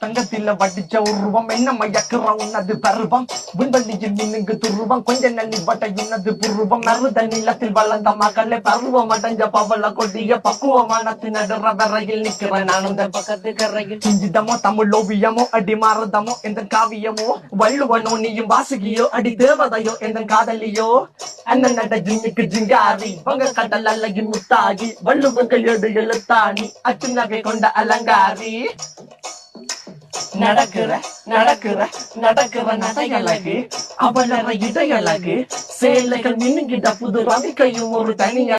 தங்கத்தில வடிச்ச உருவம் என்ன மயக்குற உன்னது பருவம் விண்வெளியில் மின்னுங்கு துருவம் கொஞ்ச நன்னி வட்ட இன்னது புருவம் நறுத நிலத்தில் வளர்ந்த மகளே பருவம் அடைஞ்ச பவள கொடிய பக்குவமானத்து நடுற வரையில் நிக்கிற நானும் பக்கத்து கரையில் சிஞ்சிதமோ தமிழ் ஓவியமோ அடி மாறுதமோ எந்த காவியமோ வள்ளுவனோ நீயும் வாசுகியோ அடி தேவதையோ எந்த காதலியோ அண்ணன் நட ஜிம்மிக்கு ஜிங்காரி பங்க கடல் அல்லகி முத்தாகி வள்ளுவன் கையெடு எழுத்தாணி அச்சு நகை கொண்ட அலங்காரி நடக்கிற நடக்கிற நடக்கிற நடையழகு அவளற இடையழகு சேலைகள் மின்னுகிட்ட புது ரவிக்கையும் ஒரு தனிய